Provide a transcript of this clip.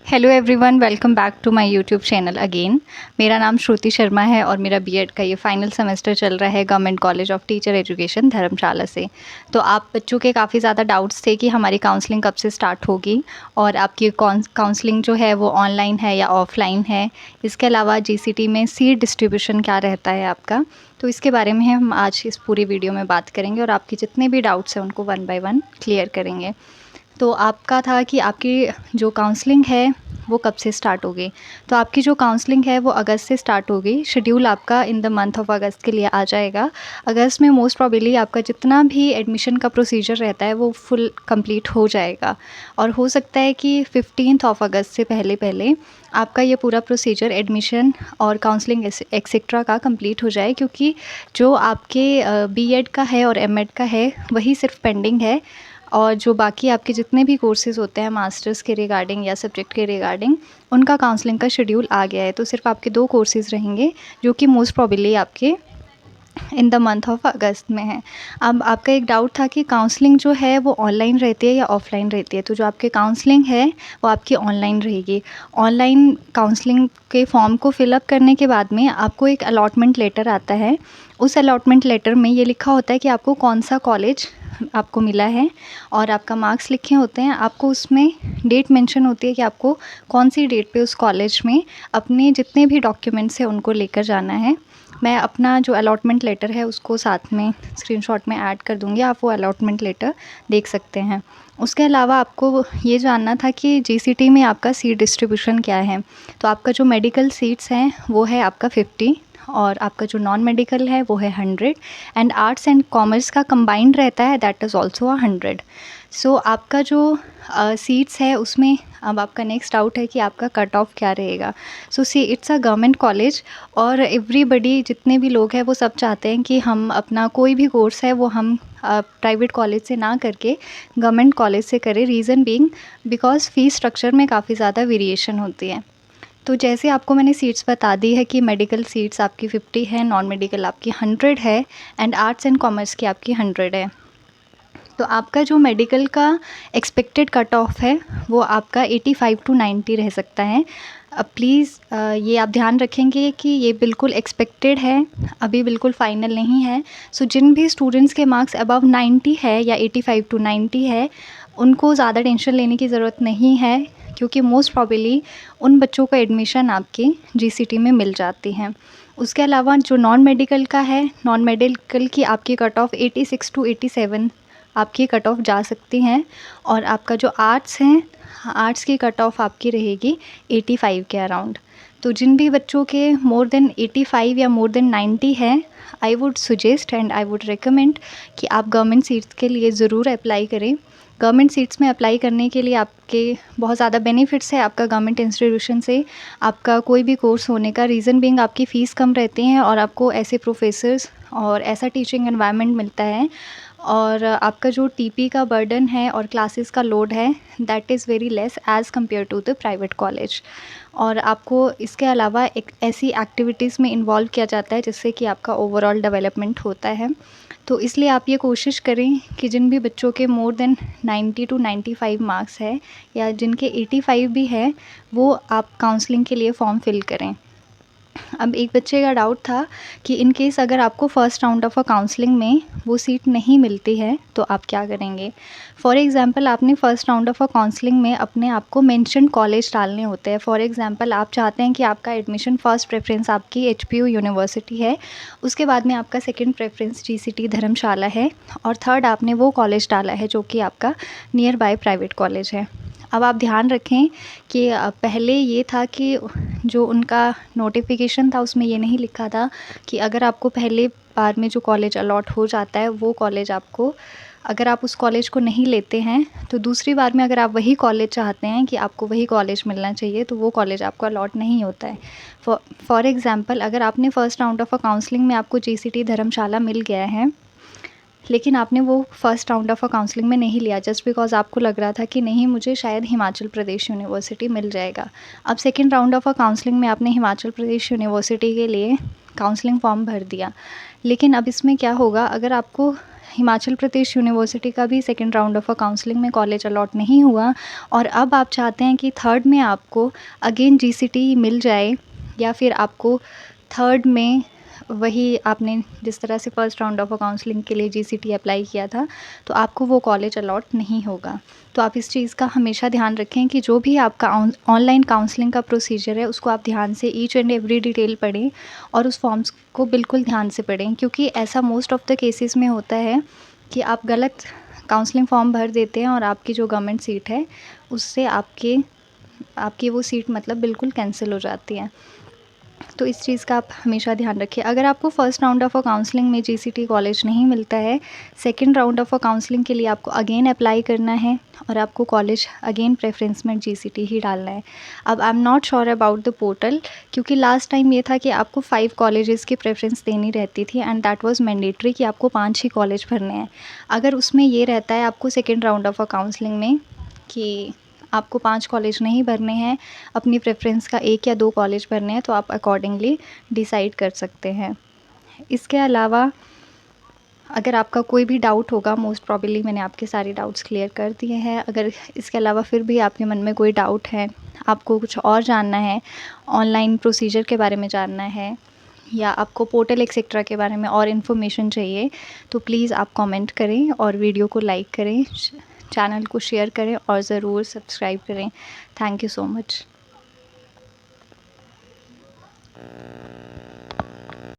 Hello everyone, welcome back to my YouTube channel again. मेरा नाम श्रुति शर्मा है और मेरा बीएड का ये फाइनल सेमेस्टर चल रहा है government college of teacher education Dharamshala से। तो आप बच्चों के काफ़ी ज़्यादा डाउट्स थे कि हमारी काउंसलिंग कब से स्टार्ट होगी और आपकी काउंसलिंग जो है वो ऑनलाइन है या ऑफ़लाइन है। इसके अलावा जीसीटी में सीट डिस्ट्रीब्यूशन क्या रहता है आपका, तो इसके बारे में हम आज इस पूरी वीडियो में बात करेंगे और आपके जितने भी डाउट्स हैं उनको वन बाय वन क्लियर करेंगे। तो आपका था कि आपकी जो काउंसलिंग है वो कब से स्टार्ट होगी। तो आपकी जो काउंसलिंग है वो अगस्त से स्टार्ट होगी। शेड्यूल आपका इन द मंथ ऑफ अगस्त के लिए आ जाएगा। अगस्त में मोस्ट प्रोबेबली आपका जितना भी एडमिशन का प्रोसीजर रहता है वो फुल कंप्लीट हो जाएगा और हो सकता है कि 15 ऑफ अगस्त से पहले पहले आपका ये पूरा प्रोसीजर एडमिशन और काउंसलिंग एक्सेट्रा का कंप्लीट हो जाए, क्योंकि जो आपके बीएड का है और एमएड का है वही सिर्फ पेंडिंग है और जो बाकी आपके जितने भी कोर्सेज़ होते हैं मास्टर्स के रिगार्डिंग या सब्जेक्ट के रिगार्डिंग, उनका काउंसलिंग का शेड्यूल आ गया है। तो सिर्फ आपके 2 कोर्सेज़ रहेंगे जो कि मोस्ट प्रोबेबली आपके इन द मंथ ऑफ अगस्त में है। अब आपका एक डाउट था कि काउंसलिंग जो है वो ऑनलाइन रहती है या ऑफ़लाइन रहती है। तो जो आपकी काउंसलिंग है वो आपकी ऑनलाइन रहेगी। ऑनलाइन काउंसलिंग के फॉर्म को फिलअप करने के बाद में आपको एक अलॉटमेंट लेटर आता है। उस अलॉटमेंट लेटर में ये लिखा होता है कि आपको कौन सा कॉलेज आपको मिला है और आपका मार्क्स लिखे होते हैं। आपको उसमें डेट मेंशन होती है कि आपको कौन सी डेट पे उस कॉलेज में अपने जितने भी डॉक्यूमेंट्स हैं उनको लेकर जाना है। मैं अपना जो अलॉटमेंट लेटर है उसको साथ में स्क्रीनशॉट में ऐड कर दूँगी, आप वो अलॉटमेंट लेटर देख सकते हैं। उसके अलावा आपको ये जानना था कि जीसीटी में आपका सीट डिस्ट्रीब्यूशन क्या है। तो आपका जो मेडिकल सीट्स हैं वो है आपका 50 और आपका जो नॉन मेडिकल है वो है 100 एंड आर्ट्स एंड कॉमर्स का कंबाइंड रहता है, दैट इज़ ऑल्सो 100। सो आपका जो सीट्स है उसमें अब आपका नेक्स्ट डाउट है कि आपका कट ऑफ क्या रहेगा। So see it's a government college और एवरीबडी जितने भी लोग हैं वो सब चाहते हैं कि हम अपना कोई भी कोर्स है वो हम प्राइवेट कॉलेज से ना करके गवर्नमेंट कॉलेज से करें। Reason being because fees structure में काफ़ी ज़्यादा वेरिएशन होती है। तो जैसे आपको मैंने सीट्स बता दी है कि मेडिकल सीट्स आपकी 50 है, नॉन मेडिकल आपकी 100 है एंड आर्ट्स एंड कॉमर्स की आपकी 100 है। तो आपका जो मेडिकल का एक्सपेक्टेड कट ऑफ है वो आपका 85 टू 90 रह सकता है। प्लीज़ ये आप ध्यान रखेंगे कि ये बिल्कुल एक्सपेक्टेड है, अभी बिल्कुल फ़ाइनल नहीं है। सो जिन भी स्टूडेंट्स के मार्क्स अबव 90 है या 85 टू 90 है उनको ज़्यादा टेंशन लेने की ज़रूरत नहीं है, क्योंकि मोस्ट प्रॉबेबली उन बच्चों को एडमिशन आपकी जीसीटी में मिल जाती है। उसके अलावा जो नॉन मेडिकल का है, नॉन मेडिकल की आपकी कट ऑफ 86 टू 87 आपकी कट ऑफ जा सकती हैं और आपका जो आर्ट्स हैं, आर्ट्स की कट ऑफ आपकी रहेगी 85 के अराउंड। तो जिन भी बच्चों के मोर देन 85 या मोर देन 90 है, I would suggest and I would recommend कि आप गवर्नमेंट सीट्स के लिए ज़रूर अप्लाई करें। गवर्नमेंट सीट्स में अप्लाई करने के लिए आपके बहुत ज़्यादा बेनिफिट्स है आपका गवर्नमेंट इंस्टीट्यूशन से आपका कोई भी कोर्स होने का। रीज़न बीइंग आपकी फ़ीस कम रहती हैं और आपको ऐसे प्रोफेसर्स और ऐसा टीचिंग एनवायरनमेंट मिलता है और आपका जो टीपी का बर्डन है और क्लासेस का लोड है that is very less as compare to the private college. और आपको इसके अलावा एक ऐसी एक्टिविटीज़ में इन्वॉल्व किया जाता है जिससे कि आपका ओवरऑल डेवलपमेंट होता है। तो इसलिए आप ये कोशिश करें कि जिन भी बच्चों के मोर देन 90 टू 95 मार्क्स है या जिनके 85 भी है वो आप काउंसलिंग के लिए फॉर्म फिल करें। अब एक बच्चे का डाउट था कि इन केस अगर आपको first round of a counselling में वो सीट नहीं मिलती है तो आप क्या करेंगे। फॉर एग्ज़ाम्पल आपने first round of a counselling में अपने आप को मेंशन कॉलेज डालने होते हैं। फॉर एग्ज़ाम्पल आप चाहते हैं कि आपका एडमिशन फ़र्स्ट प्रेफरेंस आपकी एचपीयू यूनिवर्सिटी है, उसके बाद में आपका सेकंड प्रेफरेंस जीसीटी धर्मशाला है और थर्ड आपने वो कॉलेज डाला है जो कि आपका नियर बाय प्राइवेट कॉलेज है। अब आप ध्यान रखें कि पहले ये था कि जो उनका नोटिफिकेशन था उसमें ये नहीं लिखा था कि अगर आपको पहले बार में जो कॉलेज अलॉट हो जाता है वो कॉलेज आपको, अगर आप उस कॉलेज को नहीं लेते हैं तो दूसरी बार में अगर आप वही कॉलेज चाहते हैं कि आपको वही कॉलेज मिलना चाहिए तो वो कॉलेज आपको अलॉट नहीं होता है। फॉर एग्ज़ाम्पल अगर आपने first round of a counselling में आपको जीसीटी धर्मशाला मिल गया है लेकिन आपने वो फर्स्ट राउंड ऑफ काउंसलिंग में नहीं लिया जस्ट बिकॉज़ आपको लग रहा था कि नहीं मुझे शायद हिमाचल प्रदेश यूनिवर्सिटी मिल जाएगा। अब सेकंड राउंड ऑफ काउंसलिंग में आपने हिमाचल प्रदेश यूनिवर्सिटी के लिए काउंसलिंग फॉर्म भर दिया। लेकिन अब इसमें क्या होगा, अगर आपको हिमाचल प्रदेश यूनिवर्सिटी का भी सेकंड राउंड ऑफ काउंसलिंग में कॉलेज अलॉट नहीं हुआ और अब आप चाहते हैं कि थर्ड में आपको अगेन जीसीटी मिल जाए, या फिर आपको थर्ड में वही आपने जिस तरह से फर्स्ट राउंड ऑफ काउंसलिंग के लिए जीसीटी अप्लाई किया था तो आपको वो कॉलेज अलॉट नहीं होगा। तो आप इस चीज़ का हमेशा ध्यान रखें कि जो भी आपका ऑनलाइन काउंसलिंग का प्रोसीजर है उसको आप ध्यान से ईच एंड एवरी डिटेल पढ़ें और उस फॉर्म्स को बिल्कुल ध्यान से पढ़ें, क्योंकि ऐसा मोस्ट ऑफ़ द केसेस में होता है कि आप गलत काउंसलिंग फॉर्म भर देते हैं और आपकी जो गवर्नमेंट सीट है उससे आपकी वो सीट मतलब बिल्कुल कैंसिल हो जाती है। तो इस चीज़ का आप हमेशा ध्यान रखिए। अगर आपको फर्स्ट राउंड ऑफ काउंसलिंग में जीसीटी कॉलेज नहीं मिलता है, सेकंड राउंड ऑफ काउंसलिंग के लिए आपको अगेन अप्लाई करना है और आपको कॉलेज अगेन प्रेफरेंस में जीसीटी ही डालना है। अब I am not sure about the portal, क्योंकि लास्ट टाइम ये था कि आपको 5 कॉलेजेस की प्रेफरेंस देनी रहती थी एंड दैट वाज मैंडेटरी कि आपको 5 ही कॉलेज भरने हैं। अगर उसमें ये रहता है आपको सेकंड राउंड ऑफ काउंसलिंग में कि आपको 5 कॉलेज नहीं भरने हैं, अपनी प्रेफ़रेंस का 1 या 2 कॉलेज भरने हैं, तो आप अकॉर्डिंगली डिसाइड कर सकते हैं। इसके अलावा अगर आपका कोई भी डाउट होगा, मोस्ट प्रोबेबली मैंने आपके सारे डाउट्स क्लियर कर दिए हैं। अगर इसके अलावा फिर भी आपके मन में कोई डाउट है, आपको कुछ और जानना है, ऑनलाइन प्रोसीजर के बारे में जानना है या आपको पोर्टल एक्सेट्रा के बारे में और इन्फॉर्मेशन चाहिए, तो प्लीज़ आप कमेंट करें और वीडियो को लाइक करें, चैनल को शेयर करें और ज़रूर सब्सक्राइब करें। Thank you so much.